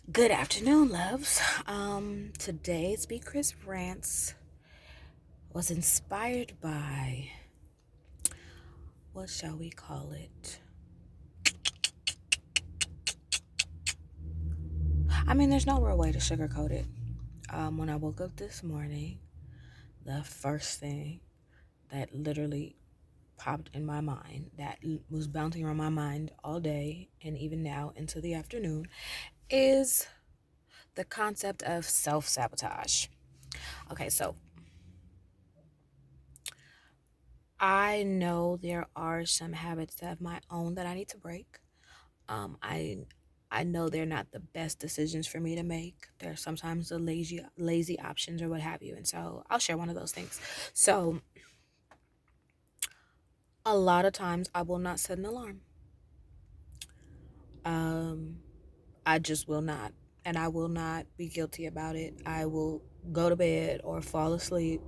Good afternoon, loves. Today's Cris Rants was inspired by, what shall we call it? There's no real way to sugarcoat it. When I woke up this morning, the first thing that literally popped in my mind, that was bouncing around my mind all day and even now into the afternoon, is the concept of self sabotage. Okay, so I know there are some habits of my own that I need to break. Um, I I know they're not the best decisions for me to make. They're sometimes the lazy options or what have you. And so I'll share one of those things. So a lot of times I will not set an alarm. Um, I just will not. And I will not be guilty about it. I will go to bed or fall asleep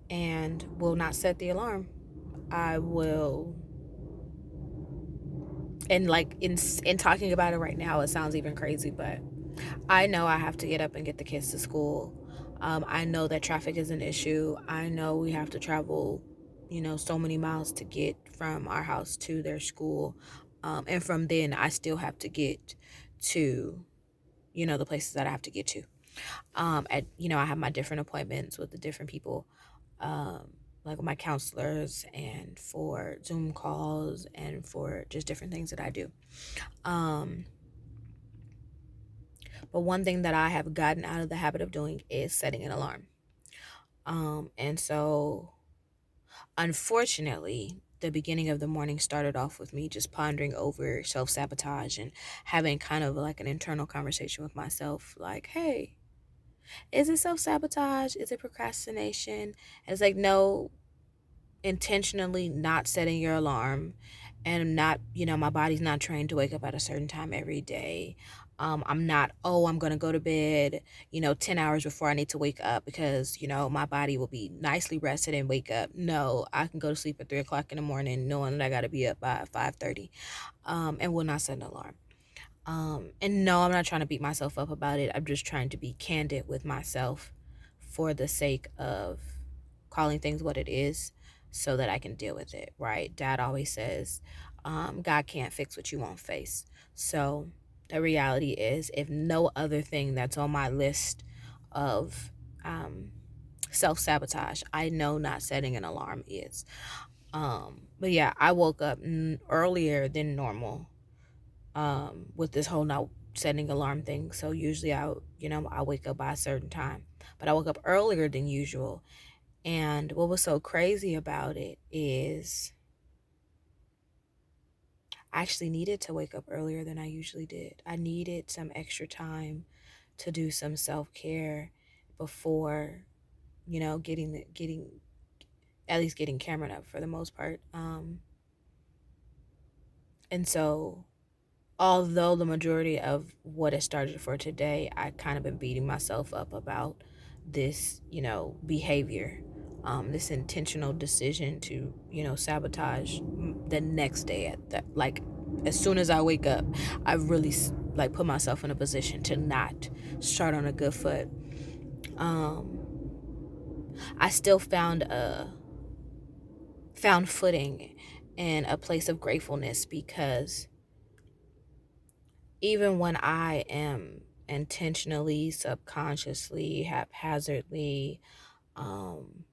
and will not set the alarm. I will, and like in talking about it right now, it sounds even crazy, but I know I have to get up and get the kids to school. I know that traffic is an issue. I know we have to travel, so many miles to get from our house to their school. And from then, I still have to get to, the places that I have to get to. I have my different appointments with the different people, um, like my counselors and for Zoom calls and for just different things that I do. Um, But one thing that I have gotten out of the habit of doing is setting an alarm. And so, unfortunately, the beginning of the morning started off with me just pondering over self sabotage and having kind of like an internal conversation with myself like, hey, is it self sabotage? Is it procrastination? And it's like, no, intentionally not setting your alarm and not, my body's not trained to wake up at a certain time every day. I'm not, oh, I'm going to go to bed, 10 hours before I need to wake up because, my body will be nicely rested and wake up. No, I can go to sleep at 3 o'clock in the morning knowing that I got to be up by 5:30, and will not set an alarm. And no, I'm not trying to beat myself up about it. I'm just trying to be candid with myself for the sake of calling things what it is so that I can deal with it, right? Dad always says, God can't fix what you won't face. So the reality is, if no other thing that's on my list of um, self sabotage, I know not setting an alarm is. But yeah, I woke up earlier than normal with this whole not setting alarm thing. So usually I wake up by a certain time, but I woke up earlier than usual. And what was so crazy about it is I actually needed to wake up earlier than I usually did. I needed some extra time to do some self-care before, getting at least getting Cameron up for the most part. And so although the majority of what it started for today, I kind of been beating myself up about this, behavior, this intentional decision to, sabotage the next day at that, like, as soon as I wake up, I really like put myself in a position to not start on a good foot. Um, I still found footing and a place of gratefulness because even when I am intentionally, subconsciously, haphazardly, um,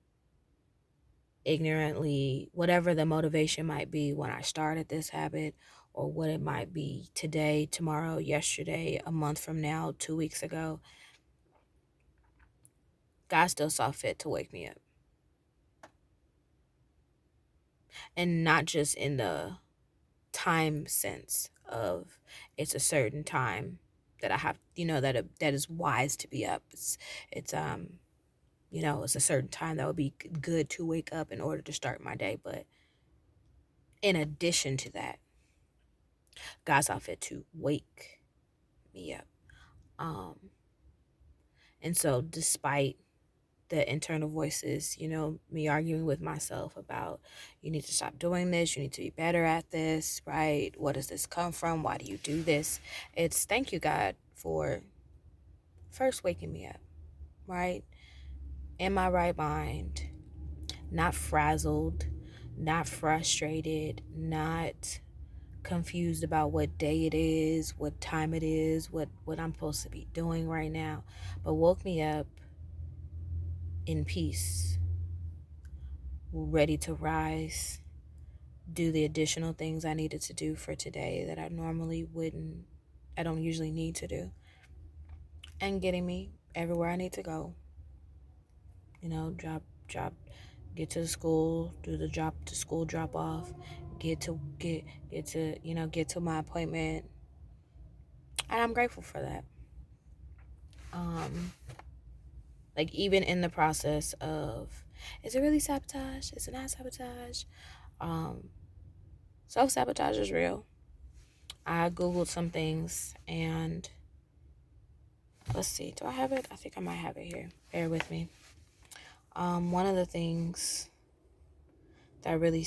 ignorantly, whatever the motivation might be when I started this habit, or what it might be today, tomorrow, yesterday, a month from now, 2 weeks ago, God still saw fit to wake me up. And not just in the time sense of it's a certain time that I have, that is wise to be up. It's a certain time that would be good to wake up in order to start my day. But in addition to that, God saw fit to wake me up. Um, and so, despite the internal voices, me arguing with myself about you need to stop doing this, you need to be better at this, right? What does this come from? Why do you do this? It's thank you, God. for first waking me up, right? In my right mind, not frazzled, not frustrated, not confused about what day it is, what time it is, what I'm supposed to be doing right now, but woke me up in peace, ready to rise, do the additional things I needed to do for today that I normally wouldn't, I don't usually need to do, and getting me everywhere I need to go. Drop, get to the school, do the drop to school drop off, get to my appointment, and I'm grateful for that. Um, like even in the process of, is it really sabotage? Is it not sabotage? Um, Self sabotage is real. I googled some things and let's see, do I have it? I think I might have it here. Bear with me. One of the things that really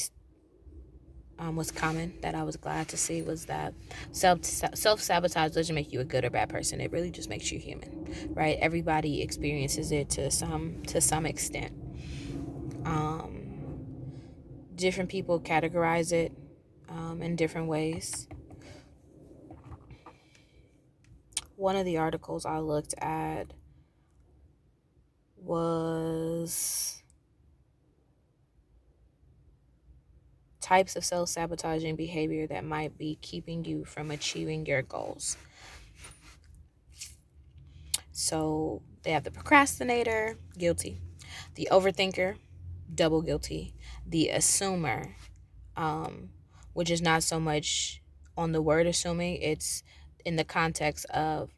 was common that I was glad to see was that self sabotage doesn't make you a good or bad person. It really just makes you human, right? Everybody experiences it to some extent. Different people categorize it in different ways. One of the articles I looked at was types of self-sabotaging behavior that might be keeping you from achieving your goals. So they have the procrastinator, guilty. The overthinker, double guilty. The assumer, um, which is not so much on the word assuming, it's in the context of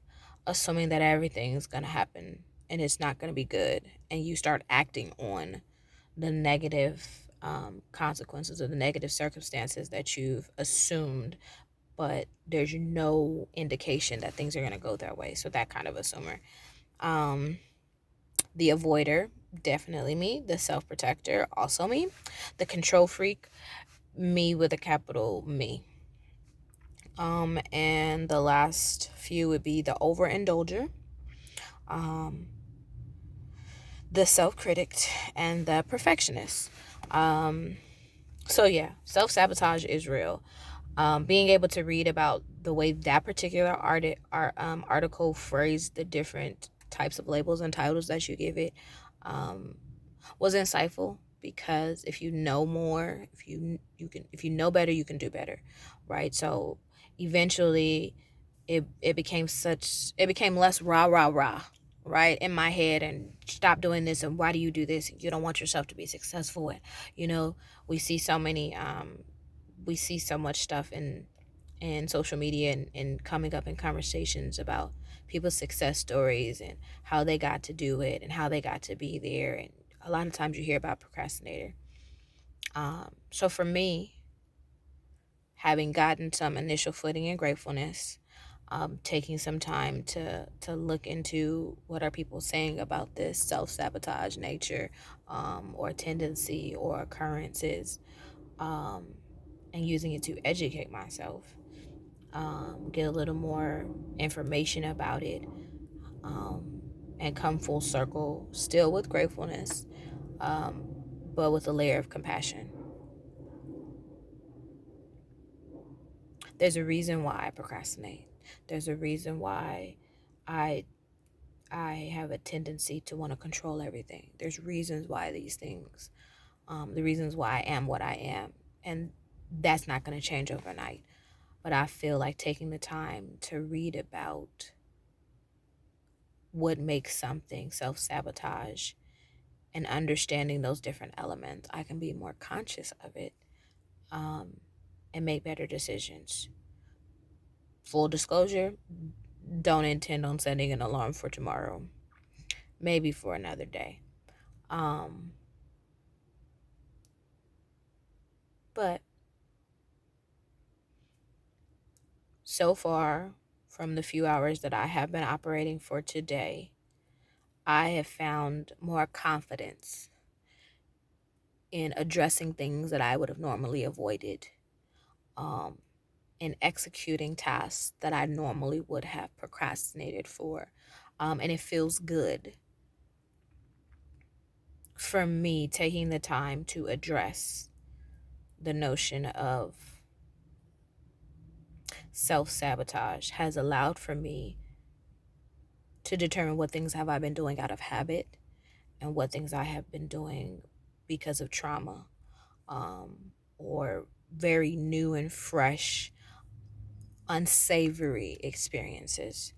assuming that everything's going to happen and it's not going to be good. And you start acting on the negative consequences or the negative circumstances that you've assumed, but there's no indication that things are going to go their way. So that kind of assumer. The avoider, definitely me. The self-protector, also me. The control freak, me with a capital me. And the last few would be the overindulger, the self-critic, and the perfectionist. So yeah, self-sabotage is real. Being able to read about the way that particular article phrased the different types of labels and titles that you give it was insightful, because if you know more, if you know better, you can do better, right? So eventually it became less rah rah rah, right, in my head, and stop doing this, and why do you do this, you don't want yourself to be successful. And we see so many we see so much stuff in social media and coming up in conversations about people's success stories and how they got to do it and how they got to be there. And a lot of times you hear about procrastinator. So for me, having gotten some initial footing in gratefulness, taking some time to look into what are people saying about this self-sabotage nature, or tendency or occurrences, and using it to educate myself, get a little more information about it, and come full circle, still with gratefulness, um, but with a layer of compassion. There's a reason why I procrastinate. There's a reason why I I have a tendency to want to control everything. There's reasons why these things, the reasons why I am what I am, and that's not going to change overnight. But I feel like taking the time to read about what makes something self-sabotage and understanding those different elements, I can be more conscious of it, um, and make better decisions. Full disclosure, don't intend on setting an alarm for tomorrow, maybe for another day. Um, but so far, from the few hours that I have been operating for today, I have found more confidence in addressing things that I would have normally avoided. Um, in executing tasks that I normally would have procrastinated for. And it feels good for me taking the time to address the notion of self sabotage has allowed for me to determine what things have I been doing out of habit and what things I have been doing because of trauma, or very new and fresh, unsavory experiences.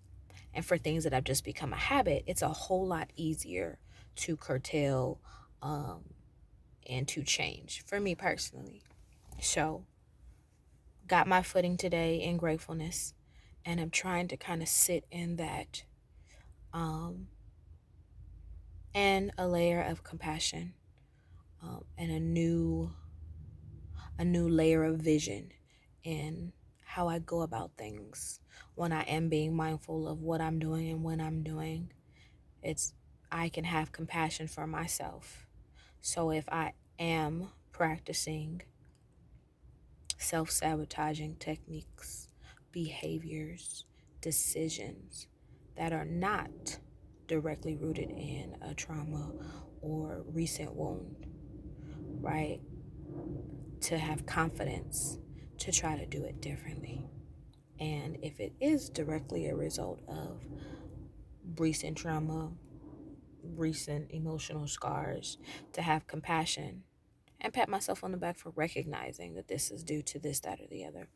And for things that have just become a habit, it's a whole lot easier to curtail, um, and to change for me personally. So, got my footing today in gratefulness, and I'm trying to kind of sit in that, um, and a layer of compassion, and a new layer of vision in how I go about things when I am being mindful of what I'm doing and when I'm doing. It's I can have compassion for myself. So if I am practicing self-sabotaging techniques, behaviors, decisions that are not directly rooted in a trauma or recent wound, right? To have confidence to try to do it differently. And if it is directly a result of recent trauma, recent emotional scars, to have compassion and pat myself on the back for recognizing that this is due to this, that, or the other.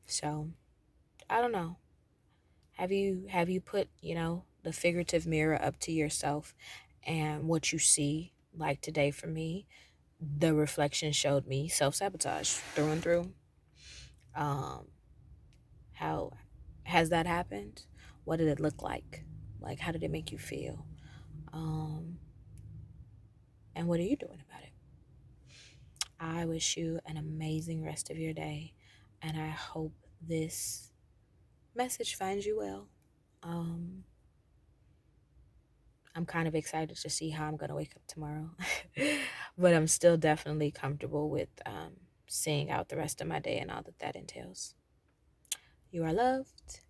So I don't know. Have you put, the figurative mirror up to yourself, and what you see, like today for me, the reflection showed me self-sabotage through and through. Um, how has that happened? What did it look like? Like, how did it make you feel? Um, and what are you doing about it? I wish you an amazing rest of your day, and I hope this message finds you well. Um, I'm kind of excited to see how I'm going to wake up tomorrow, but I'm still definitely comfortable with, seeing out the rest of my day and all that that entails. You are loved.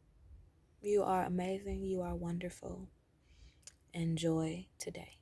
You are amazing. You are wonderful. Enjoy today.